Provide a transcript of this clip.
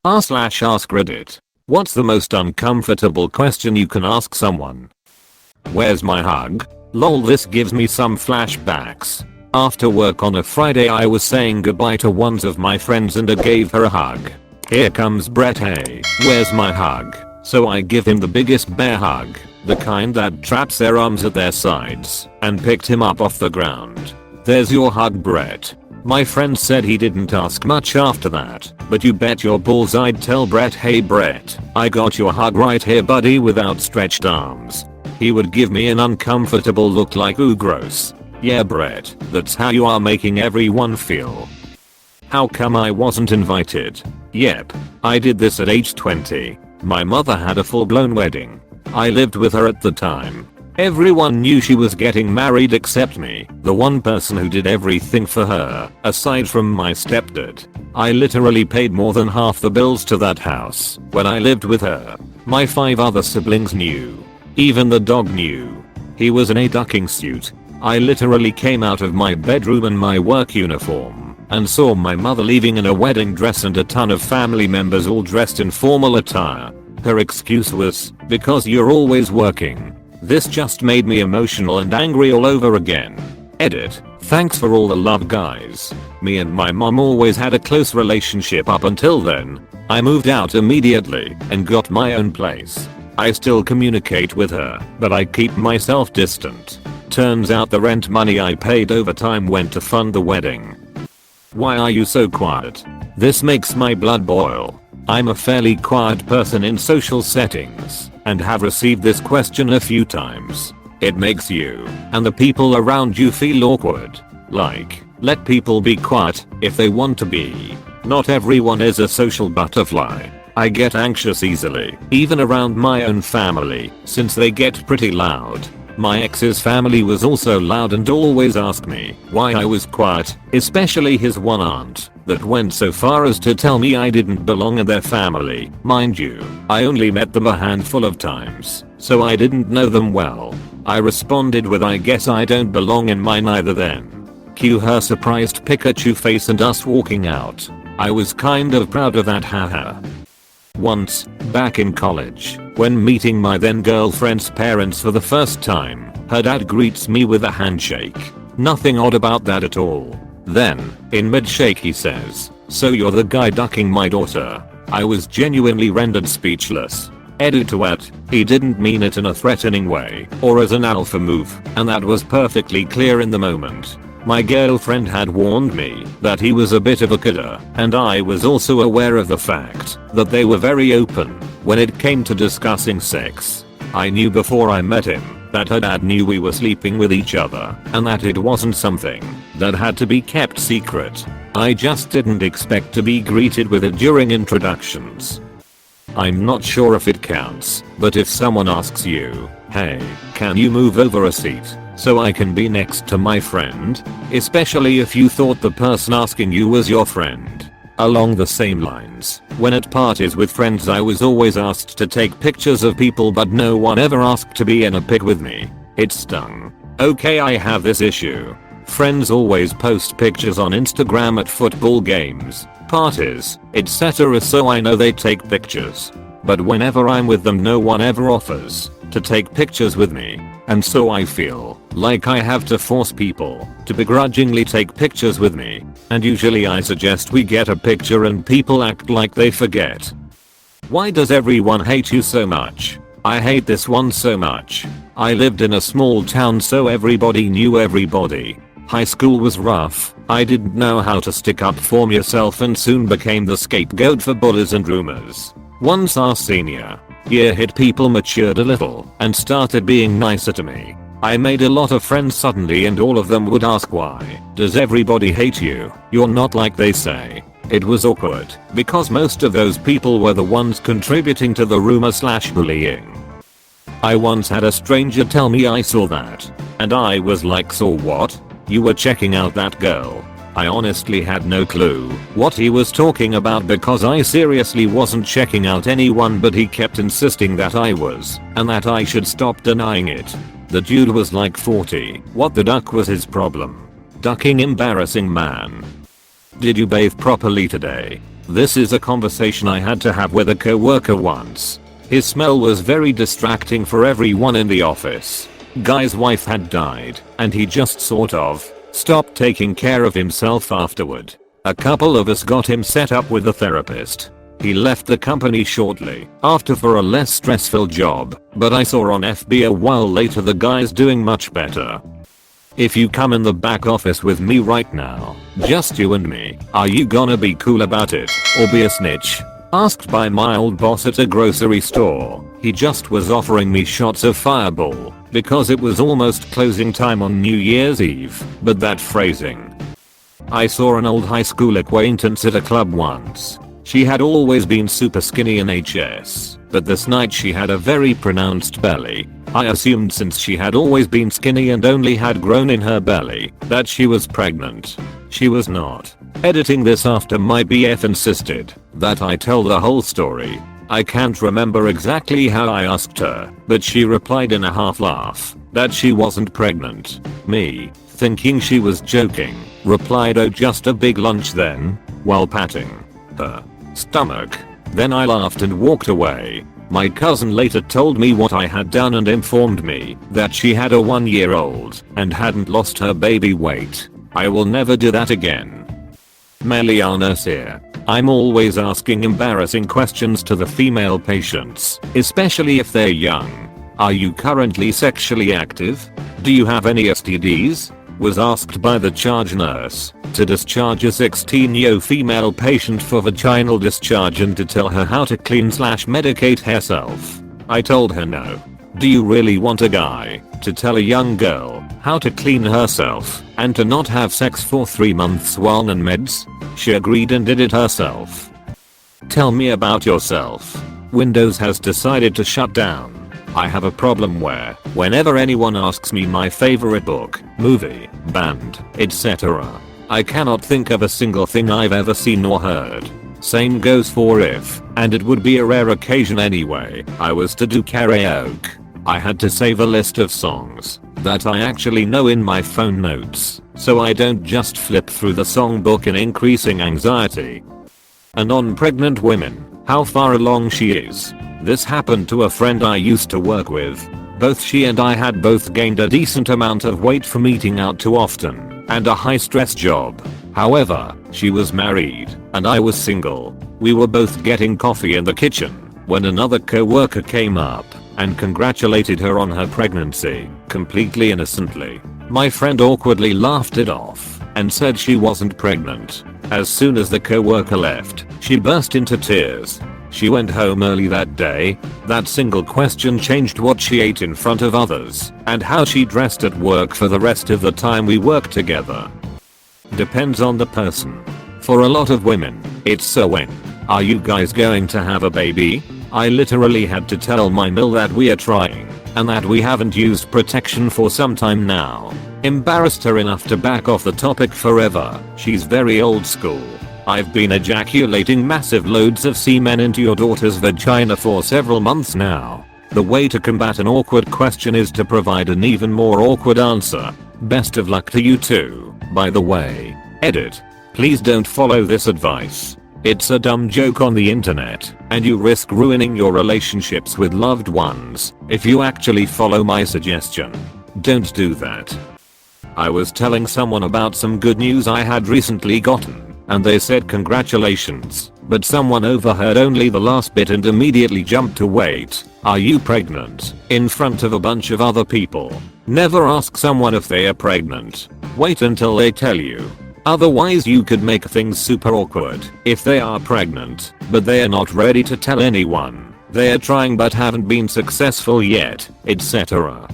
r/AskReddit. What's the most uncomfortable question you can ask someone? Where's my hug? Lol, this gives me some flashbacks. After work on a Friday I was saying goodbye to one of my friends and I gave her a hug. Here comes Brett, hey, where's my hug? So I give him the biggest bear hug, the kind that traps their arms at their sides, and picked him up off the ground. There's your hug, Brett. My friend said he didn't ask much after that, but you bet your balls I'd tell Brett, hey Brett, I got your hug right here buddy, with outstretched arms. He would give me an uncomfortable look like ooh gross. Yeah Brett, that's how you are making everyone feel. How come I wasn't invited? Yep, I did this at age 20. My mother had a full-blown wedding. I lived with her at the time. Everyone knew she was getting married except me, the one person who did everything for her, aside from my stepdad. I literally paid more than half the bills to that house when I lived with her. My 5 other siblings knew. Even the dog knew. He was in a ducking suit. I literally came out of my bedroom in my work uniform and saw my mother leaving in a wedding dress and a ton of family members all dressed in formal attire. Her excuse was, because you're always working. This just made me emotional and angry all over again. Edit. Thanks for all the love guys. Me and my mom always had a close relationship up until then. I moved out immediately and got my own place. I still communicate with her, but I keep myself distant. Turns out the rent money I paid over time went to fund the wedding. Why are you so quiet? This makes my blood boil. I'm a fairly quiet person in social settings and have received this question a few times. It makes you and the people around you feel awkward. Like, let people be quiet if they want to be. Not everyone is a social butterfly. I get anxious easily, even around my own family, since they get pretty loud. My ex's family was also loud and always asked me why I was quiet, especially his one aunt that went so far as to tell me I didn't belong in their family. Mind you, I only met them a handful of times, so I didn't know them well. I responded with, I guess I don't belong in mine either then. Cue her surprised Pikachu face and us walking out. I was kind of proud of that, haha. Once, back in college, when meeting my then girlfriend's parents for the first time, her dad greets me with a handshake. Nothing odd about that at all. Then, in mid-shake he says, so you're the guy ducking my daughter. I was genuinely rendered speechless. Edit to add, he didn't mean it in a threatening way or as an alpha move, and that was perfectly clear in the moment. My girlfriend had warned me that he was a bit of a kidder, and I was also aware of the fact that they were very open when it came to discussing sex. I knew before I met him that her dad knew we were sleeping with each other and that it wasn't something that had to be kept secret. I just didn't expect to be greeted with it during introductions. I'm not sure if it counts, but if someone asks you, hey, can you move over a seat so I can be next to my friend? Especially if you thought the person asking you was your friend. Along the same lines, when at parties with friends I was always asked to take pictures of people but no one ever asked to be in a pic with me. It stung. Okay, I have this issue. Friends always post pictures on Instagram at football games, parties, etc. so I know they take pictures. But whenever I'm with them no one ever offers to take pictures with me. And so I feel like I have to force people to begrudgingly take pictures with me. And usually I suggest we get a picture and people act like they forget. Why does everyone hate you so much? I hate this one so much. I lived in a small town so everybody knew everybody. High school was rough. I didn't know how to stick up for myself and soon became the scapegoat for bullies and rumors. Once our senior year hit, people matured a little and started being nicer to me. I made a lot of friends suddenly and all of them would ask, why does everybody hate you? You're not like they say. It was awkward because most of those people were the ones contributing to the rumor/bullying. I once had a stranger tell me I saw that. And I was like, saw what? You were checking out that girl? I honestly had no clue what he was talking about because I seriously wasn't checking out anyone, but he kept insisting that I was and that I should stop denying it. The dude was like 40. What the duck was his problem? Ducking embarrassing man. Did you bathe properly today? This is a conversation I had to have with a coworker once. His smell was very distracting for everyone in the office. Guy's wife had died, and he just sort of stopped taking care of himself afterward. A couple of us got him set up with a therapist. He left the company shortly after for a less stressful job, but I saw on FB a while later the guy's doing much better. If you come in the back office with me right now, just you and me, are you gonna be cool about it or be a snitch? Asked by my old boss at a grocery store. He just was offering me shots of Fireball because it was almost closing time on New Year's Eve, but that phrasing. I saw an old high school acquaintance at a club once. She had always been super skinny in HS, but this night she had a very pronounced belly. I assumed since she had always been skinny and only had grown in her belly, that she was pregnant. She was not. Editing this after my BF insisted that I tell the whole story. I can't remember exactly how I asked her, but she replied in a half laugh that she wasn't pregnant. Me, thinking she was joking, replied, "Oh, just a big lunch then," while patting her stomach. Then I laughed and walked away. My cousin later told me what I had done and informed me that she had a 1-year-old and hadn't lost her baby weight. I will never do that again. Meliana's here. I'm always asking embarrassing questions to the female patients, especially if they're young. Are you currently sexually active? Do you have any STDs? Was asked by the charge nurse to discharge a 16-year female patient for vaginal discharge and to tell her how to clean/medicate herself. I told her no. Do you really want a guy to tell a young girl how to clean herself and to not have sex for 3 months while on meds? She agreed and did it herself. Tell me about yourself. Windows has decided to shut down. I have a problem where, whenever anyone asks me my favorite book, movie, band, etc., I cannot think of a single thing I've ever seen or heard. Same goes for if, and it would be a rare occasion anyway, I was to do karaoke. I had to save a list of songs that I actually know in my phone notes, so I don't just flip through the songbook in increasing anxiety. And on pregnant women, how far along she is. This happened to a friend I used to work with. Both she and I had both gained a decent amount of weight from eating out too often and a high stress job. However, she was married and I was single. We were both getting coffee in the kitchen when another coworker came up and congratulated her on her pregnancy, completely innocently. My friend awkwardly laughed it off and said she wasn't pregnant. As soon as the coworker left, she burst into tears. She went home early that day. That single question changed what she ate in front of others and how she dressed at work for the rest of the time we worked together. Depends on the person. For a lot of women, it's so when. Are you guys going to have a baby? I literally had to tell my mill that we are trying and that we haven't used protection for some time now. Embarrassed her enough to back off the topic forever. She's very old school. I've been ejaculating massive loads of semen into your daughter's vagina for several months now. The way to combat an awkward question is to provide an even more awkward answer. Best of luck to you too, by the way. Edit. Please don't follow this advice. It's a dumb joke on the internet, and you risk ruining your relationships with loved ones if you actually follow my suggestion. Don't do that. I was telling someone about some good news I had recently gotten, and they said congratulations, but someone overheard only the last bit and immediately jumped to wait, are you pregnant? In front of a bunch of other people. Never ask someone if they are pregnant. Wait until they tell you. Otherwise you could make things super awkward if they are pregnant, but they are not ready to tell anyone. They are trying but haven't been successful yet, etc.